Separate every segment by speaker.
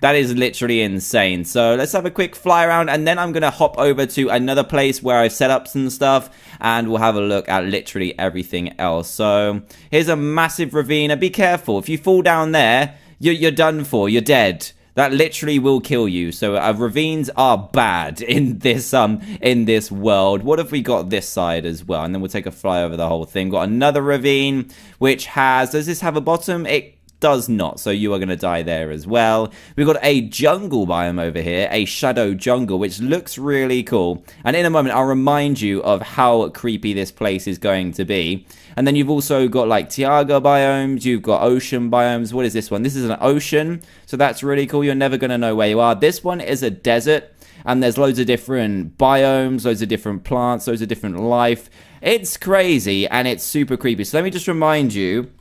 Speaker 1: That is literally insane. So let's have a quick fly around, and then I'm going to hop over to another place where I've set up some stuff, and we'll have a look at literally everything else. So here's a massive ravine. Be careful. If you fall down there, you're done for. You're dead. That literally will kill you. So ravines are bad in this world. What if we got this side as well? And then we'll take a fly over the whole thing. Got another ravine, which has... Does this have a bottom? It does not, so you are going to die there as well. We've got a jungle biome over here, a shadow jungle, which looks really cool. And in a moment, I'll remind you of how creepy this place is going to be. And then you've also got like Tiaga biomes, you've got ocean biomes. What is this one? This is an ocean, so that's really cool. You're never going to know where you are. This one is a desert, and there's loads of different biomes, loads of different plants, loads of different life. It's crazy, and it's super creepy. So let me just remind you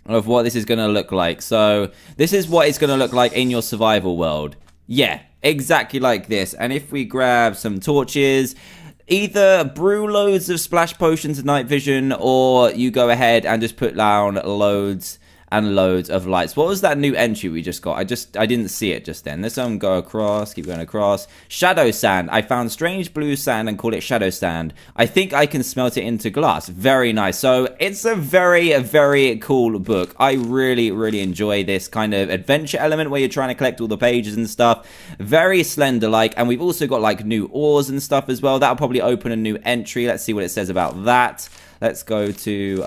Speaker 1: of what this is going to look like. So this is what it's going to look like in your survival world. Yeah, exactly like this. And if we grab some torches, either brew loads of splash potions of night vision, or you go ahead and just put down loads and loads of lights. What was that new entry we just got? I didn't see it just then. Let's go across, keep going across. Shadow sand. I found strange blue sand and call it shadow sand. I think I can smelt it into glass. Very nice. So it's a very, very cool book. I really, really enjoy this kind of adventure element where you're trying to collect all the pages and stuff. Very Slender-like. And we've also got like new ores and stuff as well. That'll probably open a new entry. Let's see what it says about that. Let's go to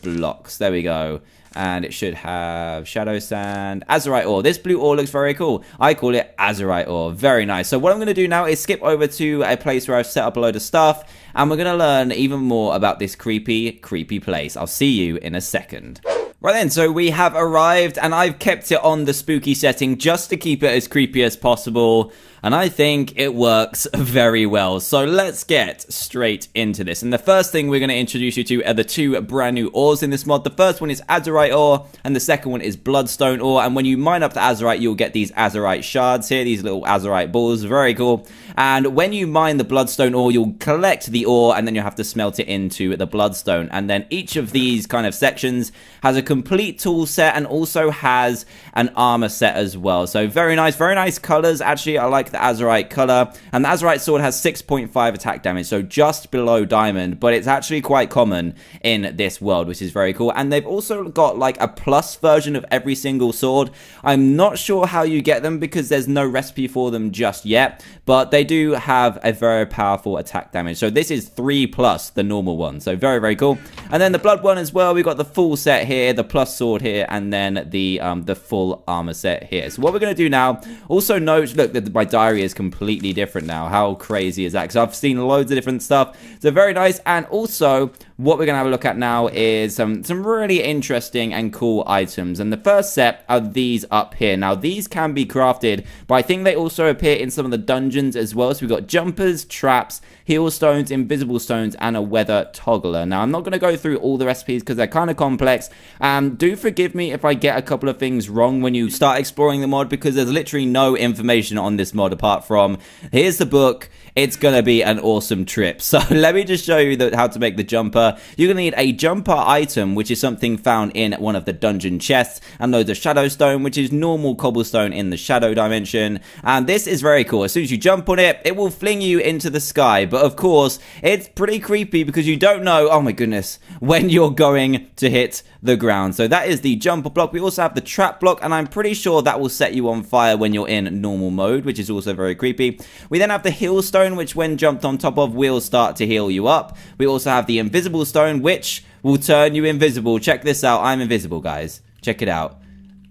Speaker 1: blocks. There we go. And it should have shadow sand, azurite ore. This blue ore looks very cool. I call it azurite ore. Very nice. So what I'm going to do now is skip over to a place where I've set up a load of stuff, and we're going to learn even more about this creepy place. I'll see you in a second. Right then, so we have arrived, and I've kept it on the spooky setting just to keep it as creepy as possible, and I think it works very well. So let's get straight into this. And the first thing we're going to introduce you to are the two brand new ores in this mod. The first one is azurite ore, and the second one is bloodstone ore. And when you mine up the azurite, you'll get these azurite shards here, these little azurite balls. Very cool. And when you mine the bloodstone ore, you'll collect the ore, and then you'll have to smelt it into the bloodstone. And then each of these kind of sections has a complete tool set and also has an armor set as well. So very nice colors. Actually, I like the azurite color, and the azurite sword has 6.5 attack damage, so just below diamond, but it's actually quite common in this world, which is very cool. And they've also got like a plus version of every single sword. I'm not sure how you get them because there's no recipe for them just yet, but they do have a very powerful attack damage. So this is 3 plus the normal one, so very cool. And then the blood one as well, we've got the full set here, the plus sword here, and then the full armor set here. So what we're going to do now, also note, look, that my diary is completely different now. How crazy is that? Because I've seen loads of different stuff. So very nice. And also, what we're going to have a look at now is some really interesting and cool items. And the first set are these up here. Now, these can be crafted, but I think they also appear in some of the dungeons as well. So we've got jumpers, traps, heal stones, invisible stones, and a weather toggler. Now, I'm not going to go through all the recipes because they're kind of complex. Do forgive me if I get a couple of things wrong when you start exploring the mod, because there's literally no information on this mod apart from, here's the book, it's gonna be an awesome trip. So let me just show you how to make the jumper. You're gonna need a jumper item, which is something found in one of the dungeon chests, and loads of shadow stone, which is normal cobblestone in the shadow dimension. And this is very cool. As soon as you jump on it, it will fling you into the sky. But of course, it's pretty creepy because you don't know, oh my goodness, when you're going to hit the ground. So that is the jumper block. We also have the trap block, and I'm pretty sure that will set you on fire when you're in normal mode, which is also very creepy. We then have the heal stone, which when jumped on top of will start to heal you up. We also have the invisible stone, which will turn you invisible. Check this out. I'm invisible, guys. Check it out.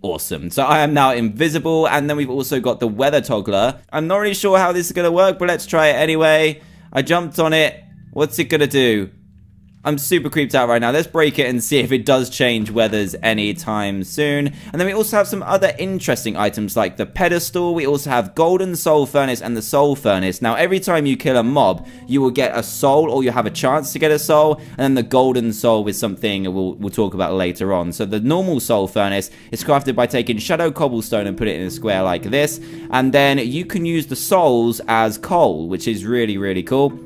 Speaker 1: Awesome. So I am now invisible. And then we've also got the weather toggler. I'm not really sure how this is going to work, but let's try it anyway. I jumped on it. What's it going to do? I'm super creeped out right now. Let's break it and see if it does change weathers anytime soon. And then we also have some other interesting items like the pedestal. We also have golden soul furnace and the soul furnace. Now, every time you kill a mob, you will get a soul, or you have a chance to get a soul. And then the golden soul is something we'll talk about later on. So the normal soul furnace is crafted by taking shadow cobblestone and put it in a square like this. And then you can use the souls as coal, which is really cool.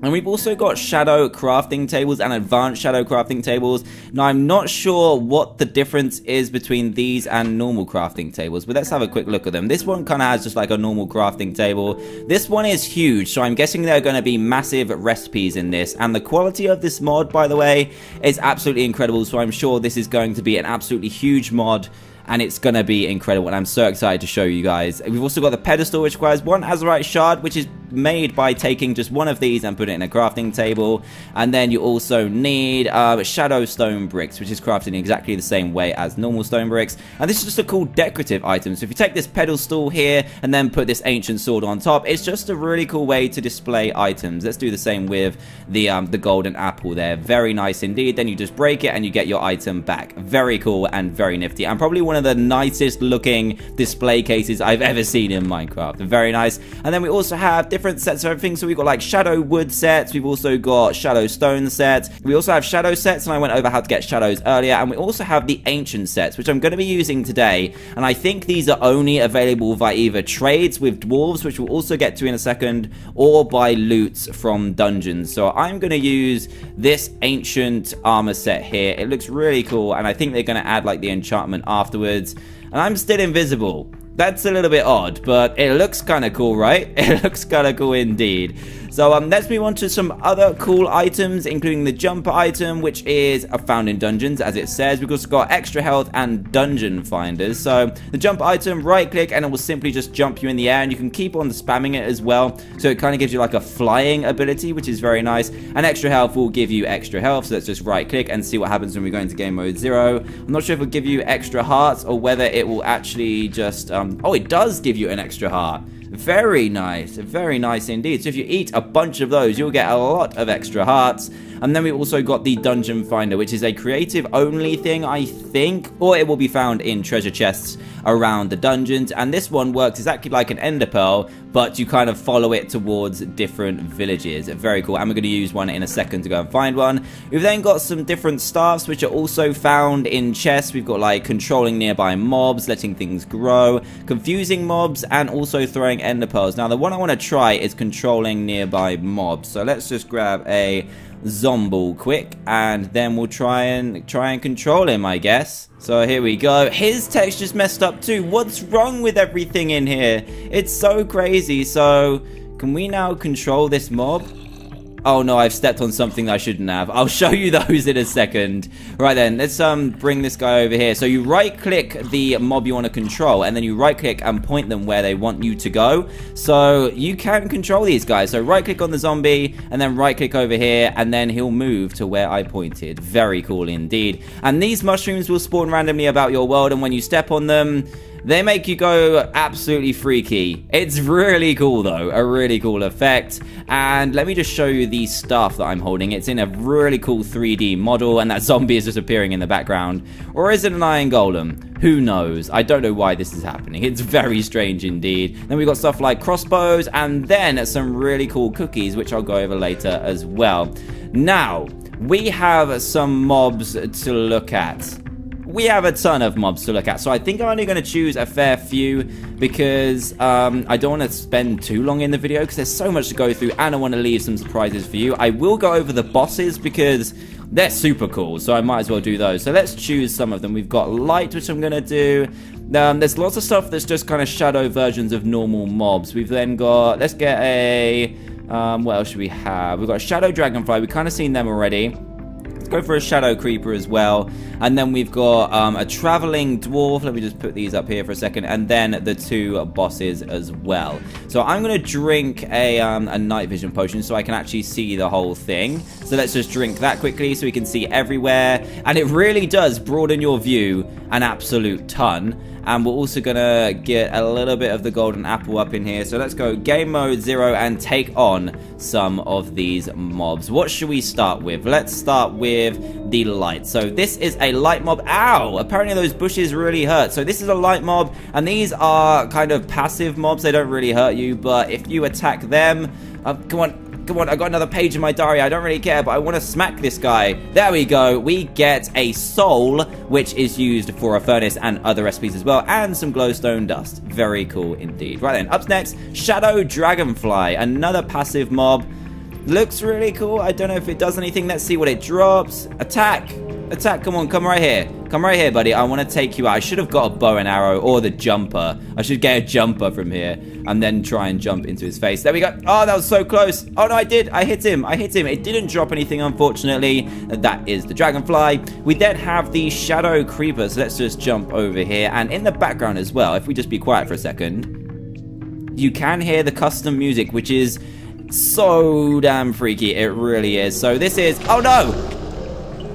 Speaker 1: And we've also got shadow crafting tables and advanced shadow crafting tables. Now, I'm not sure what the difference is between these and normal crafting tables, but let's have a quick look at them. This one kind of has just like a normal crafting table. This one is huge, so I'm guessing there are going to be massive recipes in this. And the quality of this mod, by the way, is absolutely incredible, so I'm sure this is going to be an absolutely huge mod. And it's going to be incredible, and I'm so excited to show you guys. We've also got the pedestal, which requires one azurite shard, which is made by taking just one of these and put it in a crafting table. And then you also need shadow stone bricks, which is crafted in exactly the same way as normal stone bricks. And this is just a cool decorative item. So if you take this pedestal here and then put this ancient sword on top, it's just a really cool way to display items. Let's do the same with the golden apple there. Very nice indeed. Then you just break it and you get your item back. Very cool and very nifty, and probably one of the nicest looking display cases I've ever seen in Minecraft. Very nice. And then we also have different sets of everything. So we've got like shadow wood sets, we've also got shadow stone sets, we also have shadow sets, and I went over how to get shadows earlier. And we also have the ancient sets, which I'm going to be using today, and I think these are only available via either trades with dwarves, which we'll also get to in a second, or by loots from dungeons. So I'm going to use this ancient armor set here. It looks really cool, and I think they're going to add like the enchantment afterwards. And I'm still invisible. That's a little bit odd, but it looks kind of cool, right? It looks kind of cool indeed. So let's move on to some other cool items, including the jumper item, which is found in dungeons, as it says. We've also got extra health and dungeon finders. So the jumper item, right click, and it will simply just jump you in the air, and you can keep on spamming it as well. So it kind of gives you like a flying ability, which is very nice. And extra health will give you extra health. So let's just right click and see what happens when we go into game mode 0. I'm not sure if it'll give you extra hearts or whether it will actually just, oh, it does give you an extra heart. Very nice indeed. So if you eat a bunch of those, you'll get a lot of extra hearts. And then we also got the dungeon finder, which is a creative only thing, I think, or it will be found in treasure chests around the dungeons. And this one works exactly like an ender pearl, but you kind of follow it towards different villages. Very cool. And we're going to use one in a second to go and find one. We've then got some different staffs, which are also found in chests. We've got like controlling nearby mobs, letting things grow, confusing mobs, and also throwing ender pearls. Now the one I want to try is controlling nearby mobs. So let's just grab a zombie quick, and then we'll try and control him, I guess. So here we go. His texture's messed up too. What's wrong with everything in here? It's so crazy. So can we now control this mob? Oh no, I've stepped on something I shouldn't have. I'll show you those in a second. Right then, let's bring this guy over here. So you right click the mob you want to control, and then you right click and point them where they want you to go. So you can control these guys. So right click on the zombie, and then right click over here, and then he'll move to where I pointed. Very cool indeed. And these mushrooms will spawn randomly about your world, and when you step on them, they make you go absolutely freaky. It's really cool though, a really cool effect. And let me just show you the staff that I'm holding. It's in a really cool 3D model, and that zombie is just appearing in the background. Or is it an iron golem? Who knows? I don't know why this is happening. It's very strange indeed. Then we've got stuff like crossbows, and then some really cool cookies, which I'll go over later as well. Now, we have some mobs to look at. We have a ton of mobs to look at, so I think I'm only going to choose a fair few because I don't want to spend too long in the video because there's so much to go through, and I want to leave some surprises for you. I will go over the bosses because they're super cool, so I might as well do those. So let's choose some of them. We've got light, which I'm going to do. There's lots of stuff that's just kind of shadow versions of normal mobs. We've then got, let's get a, what else should we have? We've got a shadow dragonfly. We've kind of seen them already. Go for a shadow creeper as well, and then we've got a traveling dwarf. Let me just put these up here for a second, and then the two bosses as well. So I'm gonna drink a night vision potion so I can actually see the whole thing. So let's just drink that quickly so we can see everywhere, and it really does broaden your view an absolute ton. And we're also gonna get a little bit of the golden apple up in here. So let's go game mode 0 and take on some of these mobs. What should we start with? Let's start with the light. So this is a light mob. Ow! Apparently those bushes really hurt. So this is a light mob, and these are kind of passive mobs. They don't really hurt you, but if you attack them, come on, I got another page in my diary. I don't really care, but I want to smack this guy. There we go. We get a soul, which is used for a furnace and other recipes as well, and some glowstone dust. Very cool indeed. Right then, up next, Shadow Dragonfly, another passive mob. Looks really cool. I don't know if it does anything. Let's see what it drops. Attack. Attack. Come on. Come right here. Come right here, buddy. I want to take you out. I should have got a bow and arrow or the jumper. I should get a jumper from here and then try and jump into his face. There we go. Oh, that was so close. Oh, no, I did. I hit him. I hit him. It didn't drop anything, unfortunately. That is the dragonfly. We then have the shadow creeper. So let's just jump over here. And in the background as well, if we just be quiet for a second, you can hear the custom music, which is so damn freaky. It really is. So this is... Oh, no!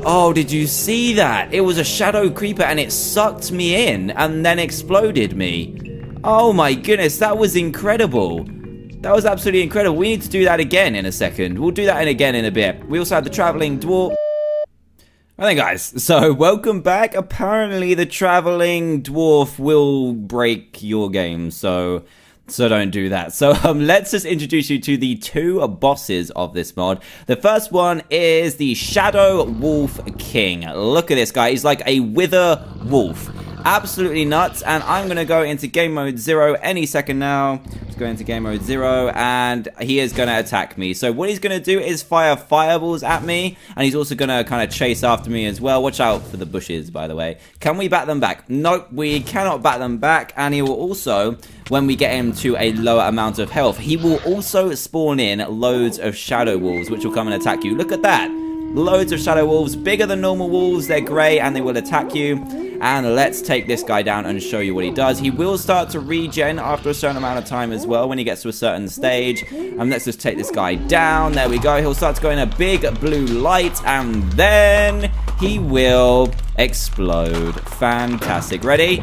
Speaker 1: Oh, did you see that? It was a shadow creeper and it sucked me in and then exploded me. Oh my goodness, that was incredible. That was absolutely incredible. We need to do that again in a second. We'll do that again in a bit. We also have the traveling dwarf. Alright guys, so welcome back. Apparently the traveling dwarf will break your game, so don't do that. So let's just introduce you to the two bosses of this mod. The first one is the Shadow Wolf King. Look at this guy. He's like a wither wolf. Absolutely nuts. And I'm going to go into game mode 0 any second now. Let's go into game mode 0 and he is going to attack me. So what he's going to do is fire fireballs at me. And he's also going to kind of chase after me as well. Watch out for the bushes, by the way. Can we bat them back? Nope, we cannot bat them back. And he will also, when we get him to a lower amount of health, he will also spawn in loads of shadow wolves, which will come and attack you. Look at that. Loads of shadow wolves, bigger than normal wolves. They're grey and they will attack you. And let's take this guy down and show you what he does. He will start to regen after a certain amount of time as well when he gets to a certain stage. And let's just take this guy down. There we go. He'll start to go in a big blue light and then he will explode. Fantastic. Ready?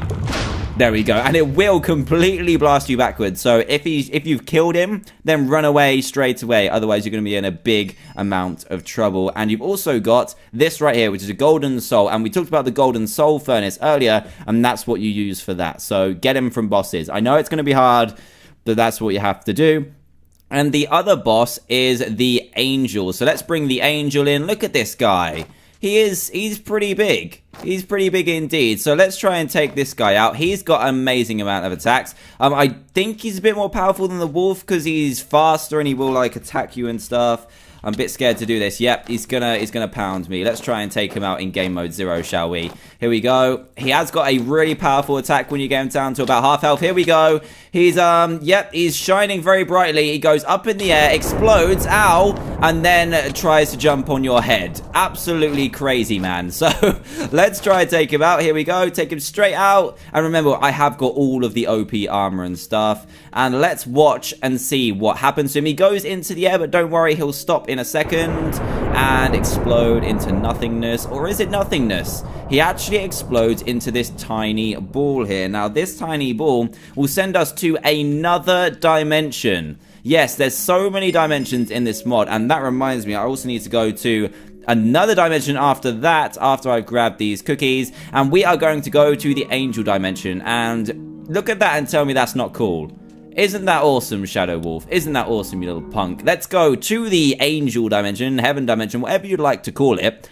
Speaker 1: There we go. And it will completely blast you backwards. So if you've killed him, then run away straight away. Otherwise, you're going to be in a big amount of trouble. And you've also got this right here, which is a golden soul. And we talked about the golden soul furnace earlier, and that's what you use for that. So get him from bosses. I know it's going to be hard, but that's what you have to do. And the other boss is the angel. So let's bring the angel in. Look at this guy. He's pretty big. He's pretty big indeed. So let's try and take this guy out. He's got an amazing amount of attacks. I think he's a bit more powerful than the wolf because he's faster and he will like attack you and stuff. I'm a bit scared to do this. Yep, he's gonna pound me. Let's try and take him out in game mode 0, shall we? Here we go. He has got a really powerful attack when you get him down to about half health. Here we go. He's yep, he's shining very brightly. He goes up in the air, explodes, ow, and then tries to jump on your head. Absolutely crazy, man. So let's try and take him out. Here we go. Take him straight out. And remember, I have got all of the OP armor and stuff. And let's watch and see what happens to him. He goes into the air, but don't worry, he'll stop in a second and explode into nothingness. Or is it nothingness? He actually explodes into this tiny ball here. Now, this tiny ball will send us to another dimension. Yes, there's so many dimensions in this mod, and that reminds me, I also need to go to another dimension after that, after I've grabbed these cookies, and we are going to go to the angel dimension. And look at that and tell me that's not cool. Isn't that awesome, Shadow Wolf? Isn't that awesome, you little punk? Let's go to the angel dimension, heaven dimension, whatever you'd like to call it.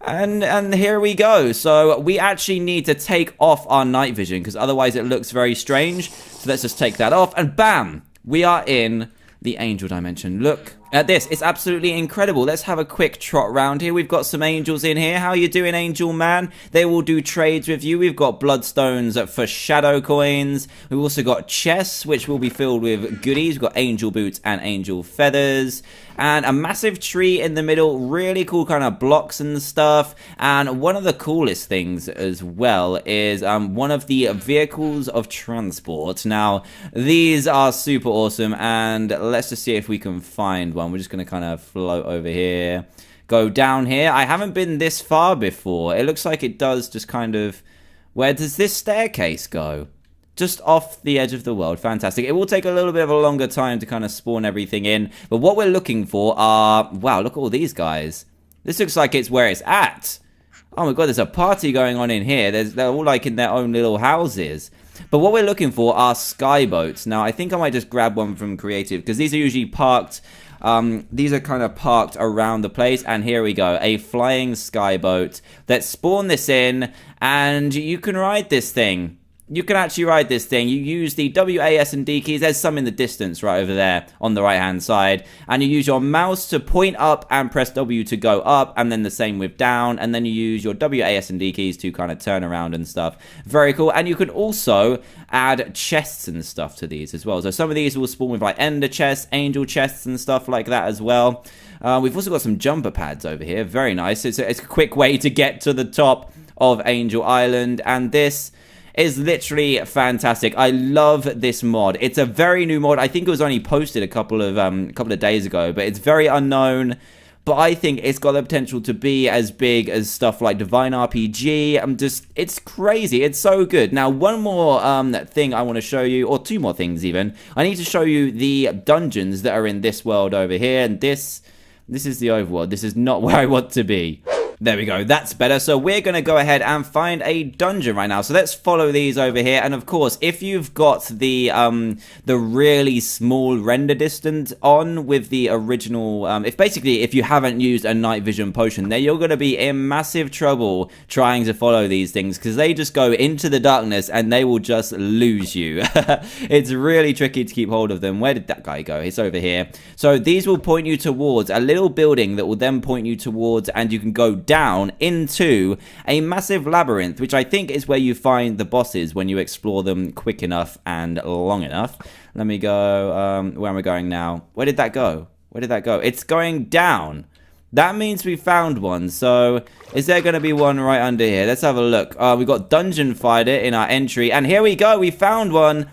Speaker 1: And here we go. So we actually need to take off our night vision because otherwise it looks very strange. So let's just take that off and bam, we are in the angel dimension. Look at this. It's absolutely incredible. Let's have a quick trot round here. We've got some angels in here. How you doing, angel man? They will do trades with you. We've got bloodstones for shadow coins. We've also got chests, which will be filled with goodies. We've got angel boots and angel feathers. And a massive tree in the middle. Really cool kind of blocks and stuff. And one of the coolest things as well is one of the vehicles of transport. Now, these are super awesome. And let's just see if we can find one. We're just going to kind of float over here. Go down here. I haven't been this far before. It looks like it does just kind of... Where does this staircase go? Just off the edge of the world. Fantastic. It will take a little bit of a longer time to kind of spawn everything in. But what we're looking for are... Wow, look at all these guys. This looks like it's where it's at. Oh my god, there's a party going on in here. They're all like in their own little houses. But what we're looking for are skyboats. Now, I think I might just grab one from Creative because these are usually parked... these are kind of parked around the place, and here we go, a flying skyboat. Let's spawn this in, and you can ride this thing. you can actually ride this thing. You use the W, A, S, and D keys. There's some in the distance right over there on the right-hand side. And you use your mouse to point up and press W to go up. And then the same with down. And then you use your W, A, S, and D keys to kind of turn around and stuff. Very cool. And you can also add chests and stuff to these as well. So some of these will spawn with like ender chests, angel chests, and stuff like that as well. We've also got some jumper pads over here. Very nice. It's a quick way to get to the top of Angel Island. And this is literally fantastic. I love this mod. It's a very new mod. I think it was only posted a couple of days ago, but it's very unknown. But I think it's got the potential to be as big as stuff like Divine RPG. It's crazy. It's so good. Now, one more thing I want to show you, or two more things even. I need to show you the dungeons that are in this world over here, and this is the overworld. This is not where I want to be. There we go, that's better. So we're going to go ahead and find a dungeon right now. So let's follow these over here. And of course, if you've got the really small render distance on with the original, if you haven't used a night vision potion, then you're going to be in massive trouble trying to follow these things, because they just go into the darkness and they will just lose you. It's really tricky to keep hold of them. Where did that guy go? He's over here. So these will point you towards a little building that will then point you towards, and you can go down into a massive labyrinth, which I think is where you find the bosses when you explore them quick enough and long enough. Let me go, where am I going now? Where did that go? Where did that go? It's going down. That means we found one. So is there going to be one right under here? Let's have a look. We've got Dungeon Finder in our entry, and here we go. We found one.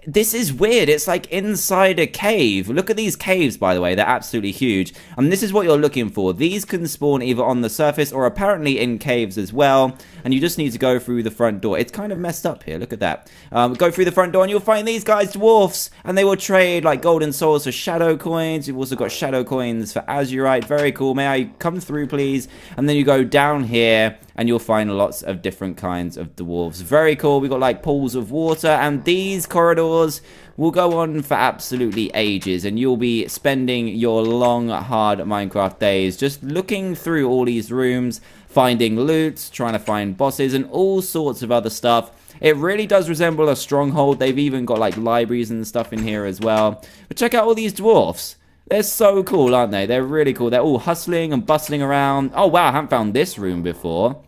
Speaker 1: This is weird. It's like inside a cave. Look at these caves, by the way. They're absolutely huge. And this is what you're looking for. These can spawn either on the surface or apparently in caves as well. And you just need to go through the front door. It's kind of messed up here. Look at that. Go through the front door and you'll find these guys, dwarfs. And they will trade like golden souls for shadow coins. You've also got shadow coins for azurite. Very cool. May I come through, please? And then you go down here and you'll find lots of different kinds of dwarves. Very cool. We've got like pools of water, and these corridors will go on for absolutely ages, and you'll be spending your long, hard Minecraft days just looking through all these rooms, finding loot, trying to find bosses, and all sorts of other stuff. It really does resemble a stronghold. They've even got like libraries and stuff in here as well. But check out all these dwarfs. They're so cool, aren't they? They're really cool. They're all hustling and bustling around. Oh, wow, I haven't found this room before.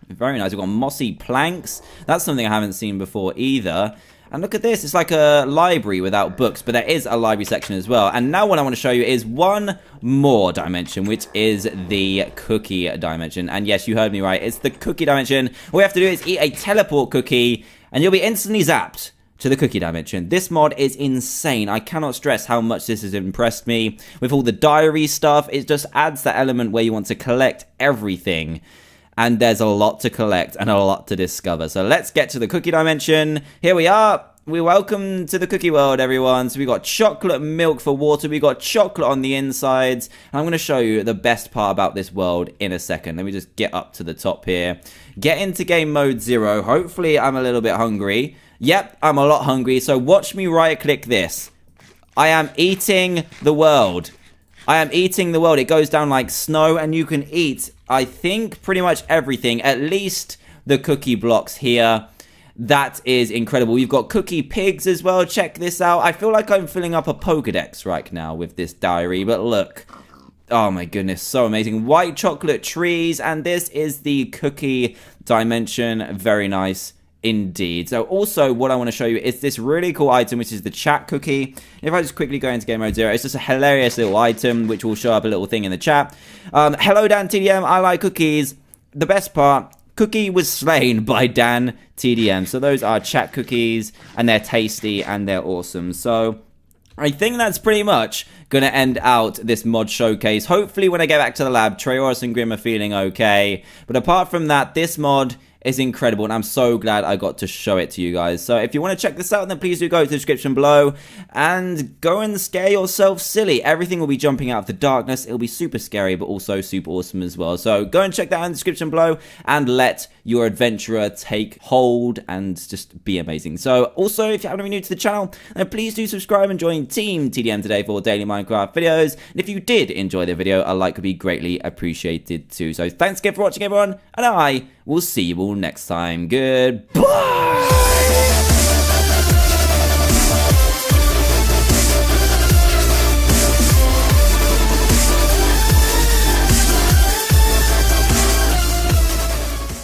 Speaker 1: Very nice. We've got mossy planks. That's something I haven't seen before either. And look at this. It's like a library without books, but there is a library section as well. And now what I want to show you is one more dimension, which is the cookie dimension. And yes, you heard me right. It's the cookie dimension. All we have to do is eat a teleport cookie, and you'll be instantly zapped to the cookie dimension. This mod is insane. I cannot stress how much this has impressed me. With all the diary stuff, it just adds that element where you want to collect everything. And there's a lot to collect and a lot to discover. So let's get to the cookie dimension. Here we are. We're welcome to the cookie world, everyone. So we got chocolate milk for water. We got chocolate on the insides. And I'm going to show you the best part about this world in a second. Let me just get up to the top here. Get into game mode 0. Hopefully I'm a little bit hungry. Yep, I'm a lot hungry. So watch me right click this. I am eating the world. I am eating the world. It goes down like snow, and you can eat, I think, pretty much everything. At least the cookie blocks here. That is incredible. You've got cookie pigs as well. Check this out. I feel like I'm filling up a Pokedex right now with this diary. But look. Oh my goodness. So amazing. White chocolate trees. And this is the cookie dimension. Very nice indeed. So also what I want to show you is this really cool item, which is the chat cookie. If I just quickly go into game mode 0, it's just a hilarious little item which will show up a little thing in the chat. Hello Dan TDM, I like cookies. The best part, cookie was slain by Dan TDM. So those are chat cookies, and they're tasty and they're awesome. So I think that's pretty much going to end out this mod showcase. Hopefully when I get back to the lab, Treoris and Grim are feeling okay. But apart from that, this mod is incredible, and I'm so glad I got to show it to you guys. So if you want to check this out, then please do go to the description below and go and scare yourself silly. Everything will be jumping out of the darkness. It'll be super scary, but also super awesome as well. So go and check that out in the description below and let your adventurer take hold and just be amazing. So also, if you haven't been new to the channel, then please do subscribe and join Team TDM today for daily Minecraft videos. And if you did enjoy the video, a like would be greatly appreciated too. So thanks again for watching, everyone, and I will see you all next time. Goodbye!